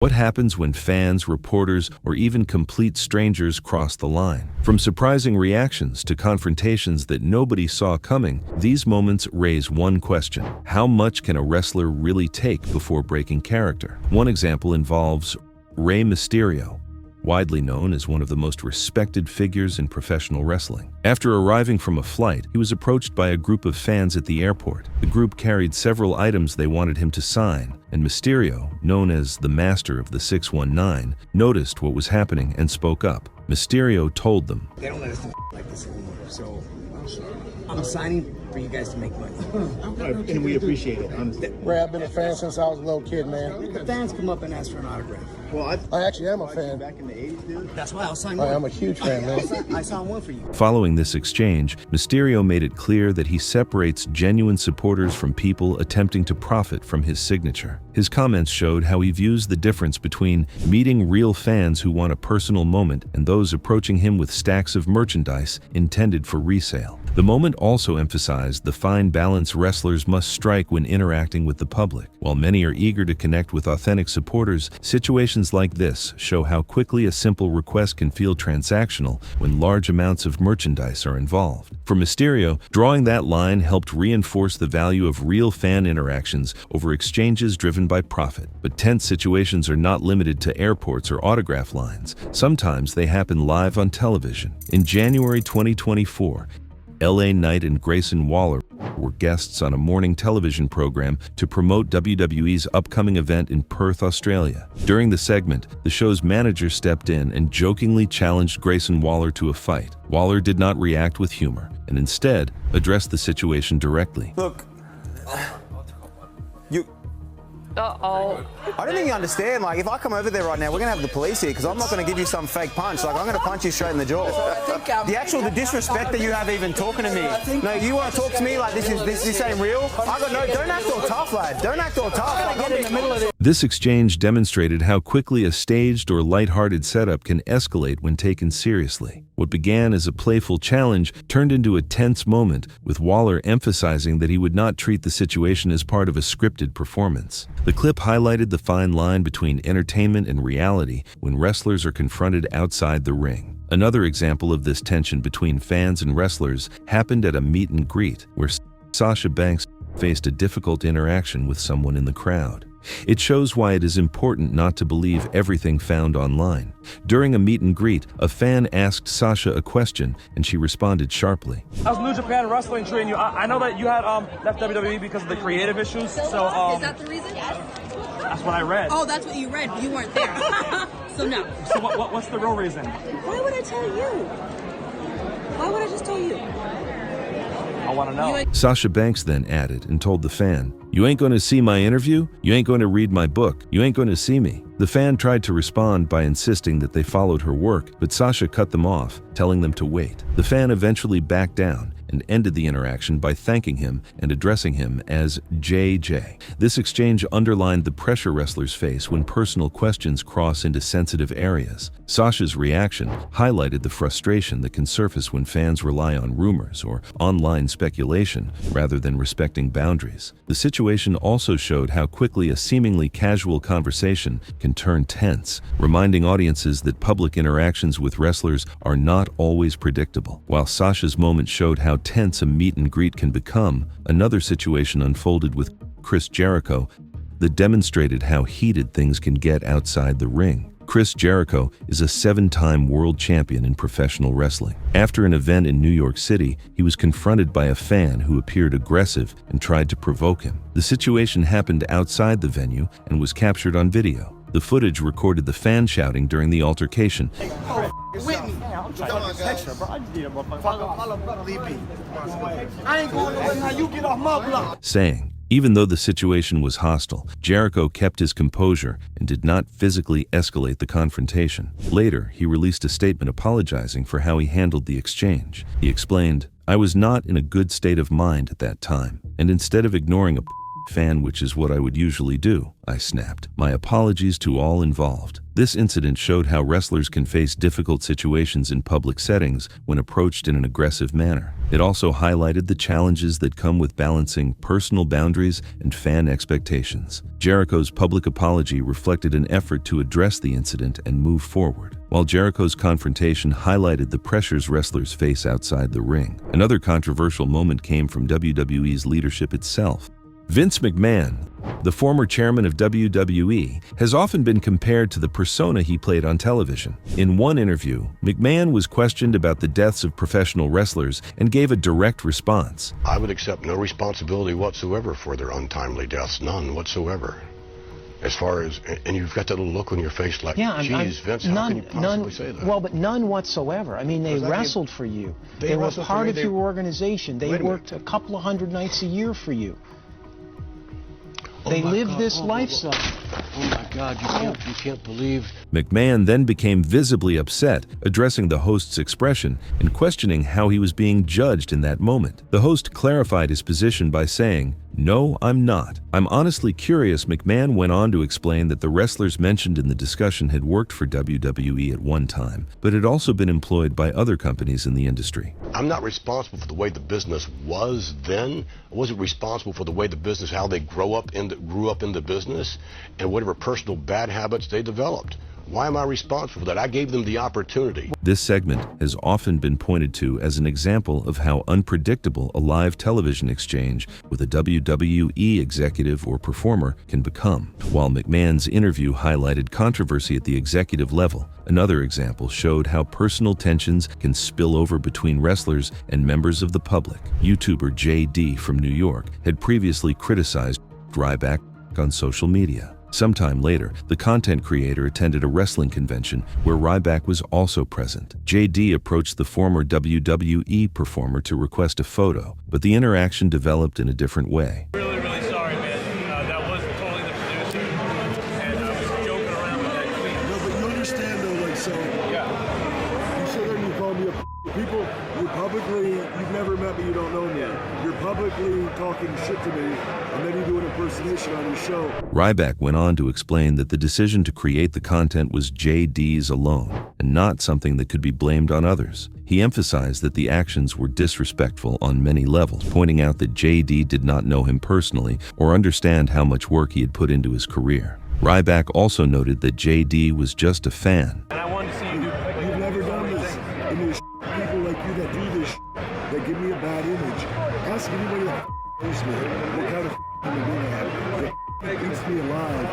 What happens when fans, reporters, or even complete strangers cross the line? From surprising reactions to confrontations that nobody saw coming, these moments raise one question: how much can a wrestler really take before breaking character? One example involves Rey Mysterio, widely known as one of the most respected figures in professional wrestling. After arriving from a flight, he was approached by a group of fans at the airport. The group carried several items they wanted him to sign, and Mysterio, known as the Master of the 619, noticed what was happening and spoke up. Mysterio told them, "They don't let us do like this anymore, so I'm signing for you guys to make money." And we appreciate it, honestly. Ray, I've been a fan since I was a little kid, man. The fans come up and ask for an autograph. Well, I actually am a fan. Back in the 80s, dude. That's why I'll sign one. I'm a huge fan, man. I signed one for you. Following this exchange, Mysterio made it clear that he separates genuine supporters from people attempting to profit from his signature. His comments showed how he views the difference between meeting real fans who want a personal moment and those approaching him with stacks of merchandise intended for resale. The moment also emphasized the fine balance wrestlers must strike when interacting with the public. While many are eager to connect with authentic supporters, situations like this show how quickly a simple request can feel transactional when large amounts of merchandise are involved. For Mysterio, drawing that line helped reinforce the value of real fan interactions over exchanges driven by profit. But tense situations are not limited to airports or autograph lines. Sometimes they happen live on television. In January 2024, LA Knight and Grayson Waller were guests on a morning television program to promote WWE's upcoming event in Perth, Australia. During the segment, the show's manager stepped in and jokingly challenged Grayson Waller to a fight. Waller did not react with humor and instead addressed the situation directly. Look, Uh-oh. I don't think you understand. Like, if I come over there right now, we're going to have the police here because I'm not going to give you some fake punch. Like, I'm going to punch you straight in the jaw. The disrespect that you have even talking to me. No, you want to talk to me like this ain't real? Don't act all tough, lad. Don't act all tough. Like, I'm in the middle of this. This exchange demonstrated how quickly a staged or lighthearted setup can escalate when taken seriously. What began as a playful challenge turned into a tense moment, with Waller emphasizing that he would not treat the situation as part of a scripted performance. The clip highlighted the fine line between entertainment and reality when wrestlers are confronted outside the ring. Another example of this tension between fans and wrestlers happened at a meet and greet, where Sasha Banks faced a difficult interaction with someone in the crowd. It shows why it is important not to believe everything found online. During a meet and greet, a fan asked Sasha a question, and she responded sharply. I was New Japan Wrestling training you. I know that you had left WWE because of the creative issues. So Is that the reason? that's what I read. Oh, that's what you read, but you weren't there. So no. So what's the real reason? Why would I tell you? Why would I just tell you? I want to know. Sasha Banks then added and told the fan, "You ain't going to see my interview? You ain't going to read my book? You ain't going to see me?" The fan tried to respond by insisting that they followed her work, but Sasha cut them off, telling them to wait. The fan eventually backed down and ended the interaction by thanking him and addressing him as JJ. This exchange underlined the pressure wrestlers face when personal questions cross into sensitive areas. Sasha's reaction highlighted the frustration that can surface when fans rely on rumors or online speculation rather than respecting boundaries. The situation also showed how quickly a seemingly casual conversation can turn tense, reminding audiences that public interactions with wrestlers are not always predictable. While Sasha's moment showed how tense a meet and greet can become, another situation unfolded with Chris Jericho that demonstrated how heated things can get outside the ring. Chris Jericho is a 7-time world champion in professional wrestling. After an event in New York City, he was confronted by a fan who appeared aggressive and tried to provoke him. The situation happened outside the venue and was captured on video. The footage recorded the fan shouting during the altercation, saying, even though the situation was hostile, Jericho kept his composure and did not physically escalate the confrontation. Later, he released a statement apologizing for how he handled the exchange. He explained, "I was not in a good state of mind at that time, and instead of ignoring a fan, which is what I would usually do, I snapped. My apologies to all involved." This incident showed how wrestlers can face difficult situations in public settings when approached in an aggressive manner. It also highlighted the challenges that come with balancing personal boundaries and fan expectations. Jericho's public apology reflected an effort to address the incident and move forward, while Jericho's confrontation highlighted the pressures wrestlers face outside the ring. Another controversial moment came from WWE's leadership itself. Vince McMahon, the former chairman of WWE, has often been compared to the persona he played on television. In one interview, McMahon was questioned about the deaths of professional wrestlers and gave a direct response. I would accept no responsibility whatsoever for their untimely deaths, none whatsoever. As far as, and you've got that little look on your face like, geez, Vince, how can you possibly say that? Well, but none whatsoever. I mean, they wrestled for you. They were part of your organization. They worked a couple of hundred nights a year for you. They lived this lifestyle. Oh my God, you can't believe. McMahon then became visibly upset, addressing the host's expression and questioning how he was being judged in that moment. The host clarified his position by saying, "No, I'm not. I'm honestly curious." McMahon went on to explain that the wrestlers mentioned in the discussion had worked for WWE at one time, but had also been employed by other companies in the industry. I'm not responsible for the way the business was then. I wasn't responsible for the way the business, how they grew up in the business, and whatever personal bad habits they developed. Why am I responsible for that? I gave them the opportunity. This segment has often been pointed to as an example of how unpredictable a live television exchange with a WWE executive or performer can become. While McMahon's interview highlighted controversy at the executive level, another example showed how personal tensions can spill over between wrestlers and members of the public. YouTuber JD from New York had previously criticized Ryback on social media. Sometime later, the content creator attended a wrestling convention where Ryback was also present. JD approached the former WWE performer to request a photo, but the interaction developed in a different way. Really sorry, man. That wasn't totally the producer. And I was joking around with that tweet. No, but you understand though, like, so, Yeah. you sit there and you call me a people, you publicly, you've never met me, you don't know me. You're publicly talking shit to me, and then you do an impersonation on your show. Ryback went on to explain that the decision to create the content was JD's alone, and not something that could be blamed on others. He emphasized that the actions were disrespectful on many levels, pointing out that JD did not know him personally or understand how much work he had put into his career. Ryback also noted that JD was just a fan. And I wanted to see you do. You've never done this, and there's people like you that do this that give me a bad image. Ask anybody that knows me what kind of human being I am. That keeps me alive.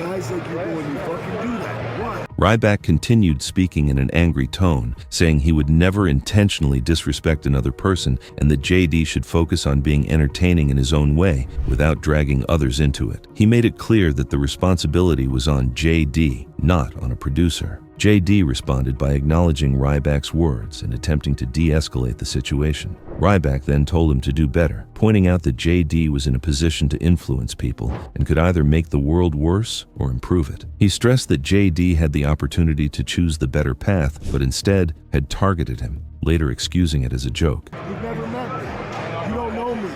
Guys like you go and you fucking do that. Why? Ryback continued speaking in an angry tone, saying he would never intentionally disrespect another person and that JD should focus on being entertaining in his own way without dragging others into it. He made it clear that the responsibility was on JD, not on a producer. JD responded by acknowledging Ryback's words and attempting to de-escalate the situation. Ryback then told him to do better, pointing out that JD was in a position to influence people and could either make the world worse or improve it. He stressed that JD had the opportunity to choose the better path, but instead had targeted him, later excusing it as a joke. You've never met me. You don't know me.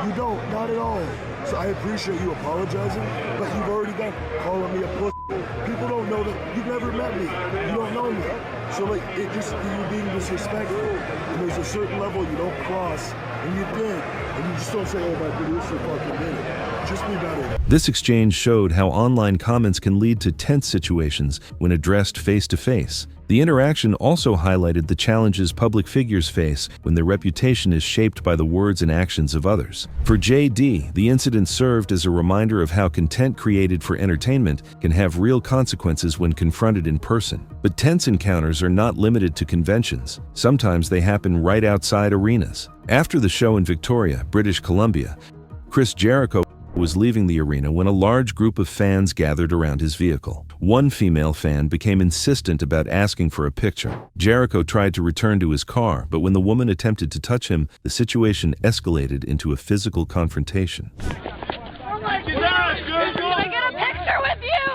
You don't, not at all. So I appreciate you apologizing, but you've already done calling me a pussy. People don't know that you've never met me. You don't know me. So like, it just, you're being disrespectful. And there's a certain level you don't cross, and you did. And you just don't say, oh, my producer fucking did it. Just be better. This exchange showed how online comments can lead to tense situations when addressed face-to-face. The interaction also highlighted the challenges public figures face when their reputation is shaped by the words and actions of others. For JD, the incident served as a reminder of how content created for entertainment can have real consequences when confronted in person. But tense encounters are not limited to conventions. Sometimes they happen right outside arenas. After the show in Victoria, British Columbia, Chris Jericho was leaving the arena when a large group of fans gathered around his vehicle. One female fan became insistent about asking for a picture. Jericho tried to return to his car, but when the woman attempted to touch him, the situation escalated into a physical confrontation. Can I get a picture with you?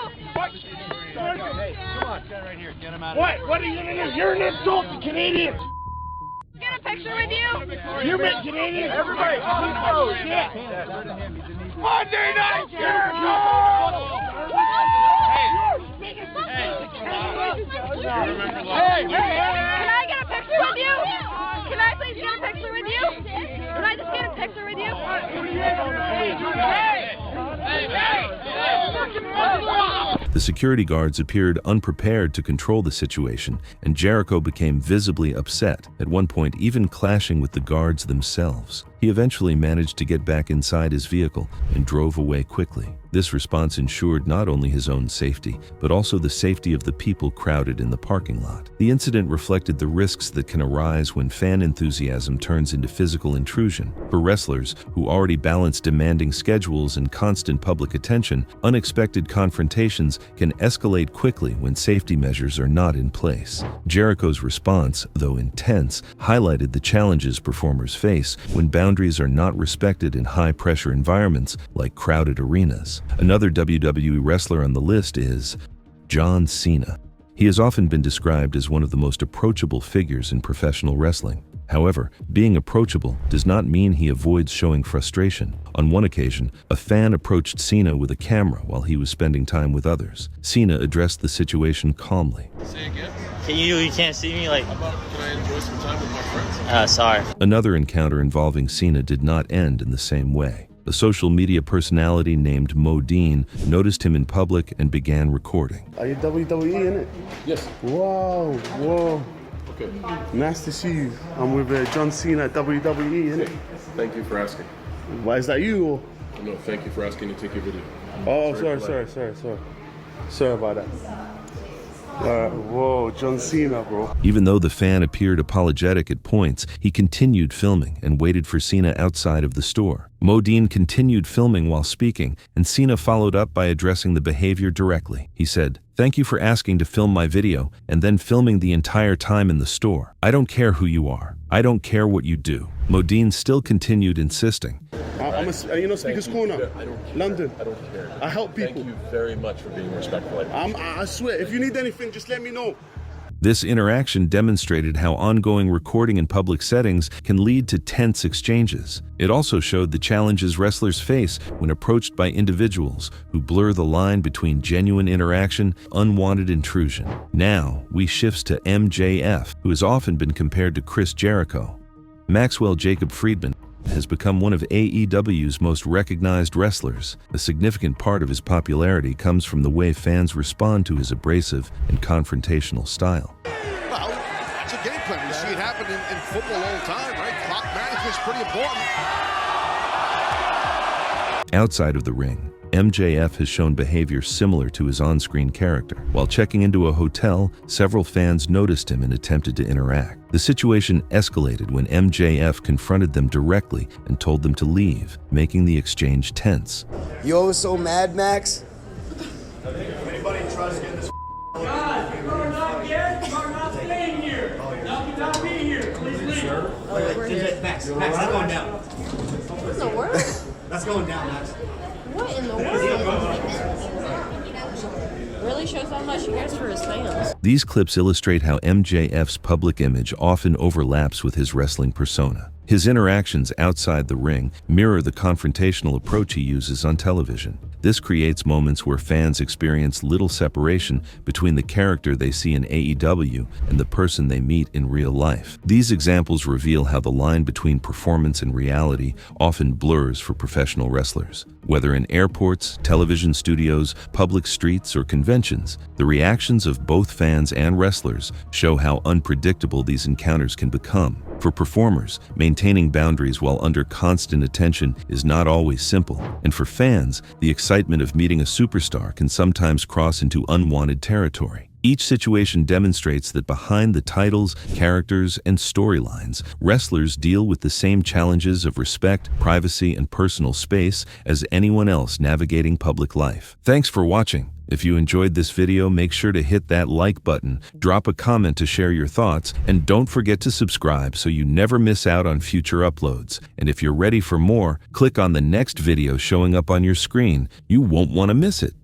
Hey, come on, stand right here. Get him out of What? What are you gonna do? You're an insult to Canadians. Get a picture with you? You make Canadians. Everybody. Oh, shit. Monday Night Jericho! Can I get a picture with you? Can I please get a picture with you? The security guards appeared unprepared to control the situation, and Jericho became visibly upset, at one point even clashing with the guards themselves. He eventually managed to get back inside his vehicle and drove away quickly. This response ensured not only his own safety, but also the safety of the people crowded in the parking lot. The incident reflected the risks that can arise when fan enthusiasm turns into physical intrusion. For wrestlers who already balance demanding schedules and constant public attention, unexpected confrontations can escalate quickly when safety measures are not in place. Jericho's response, though intense, highlighted the challenges performers face when boundaries are not respected in high-pressure environments like crowded arenas. Another WWE wrestler on the list is John Cena. He has often been described as one of the most approachable figures in professional wrestling. However, being approachable does not mean he avoids showing frustration. On one occasion, a fan approached Cena with a camera while he was spending time with others. Cena addressed the situation calmly. Say again? You can't see me like... Can I enjoy some time with my friends? Sorry. Another encounter involving Cena did not end in the same way. A social media personality named Modine noticed him in public and began recording. Are you WWE in it? Yes. Wow, whoa. Okay. Nice to see you. I'm with John Cena at WWE in it. Thank you for asking. Why is that you? Or? No, thank you for asking to take your video. Oh, sorry. Sorry about that. Whoa, John Cena, bro. Even though the fan appeared apologetic at points, he continued filming and waited for Cena outside of the store. Modine continued filming while speaking, and Cena followed up by addressing the behavior directly. He said, "Thank you for asking to film my video and then filming the entire time in the store. I don't care who you are. I don't care what you do." Modine still continued insisting. Speaker's Corner, London. I don't care. I help people. Thank you very much for being respectful. I swear, if you need anything, just let me know. This interaction demonstrated how ongoing recording in public settings can lead to tense exchanges. It also showed the challenges wrestlers face when approached by individuals who blur the line between genuine interaction and unwanted intrusion. Now, we shifts to MJF, who has often been compared to Chris Jericho. Maxwell Jacob Friedman has become one of AEW's most recognized wrestlers. A significant part of his popularity comes from the way fans respond to his abrasive and confrontational style. Well, that's a game plan. You see it happen in football all the time, right? Clock management's pretty important. Outside of the ring, MJF has shown behavior similar to his on-screen character. While checking into a hotel, several fans noticed him and attempted to interact. The situation escalated when MJF confronted them directly and told them to leave, making the exchange tense. Yo, so Mad Max? Anybody tries to get this? Guys, you are not yet. You are not staying here. You cannot be here. Please leave. Max, that's going down. What in the world? That's going down, Max. What in the world? Really shows how much he cares for his fans. These clips illustrate how MJF's public image often overlaps with his wrestling persona. His interactions outside the ring mirror the confrontational approach he uses on television. This creates moments where fans experience little separation between the character they see in AEW and the person they meet in real life. These examples reveal how the line between performance and reality often blurs for professional wrestlers. Whether in airports, television studios, public streets, or conventions, the reactions of both fans and wrestlers show how unpredictable these encounters can become. For performers, maintaining boundaries while under constant attention is not always simple, and for fans, the excitement of meeting a superstar can sometimes cross into unwanted territory. Each situation demonstrates that behind the titles, characters, and storylines, wrestlers deal with the same challenges of respect, privacy, and personal space as anyone else navigating public life. Thanks for watching. If you enjoyed this video, make sure to hit that like button, drop a comment to share your thoughts, and don't forget to subscribe so you never miss out on future uploads. And if you're ready for more, click on the next video showing up on your screen. You won't want to miss it.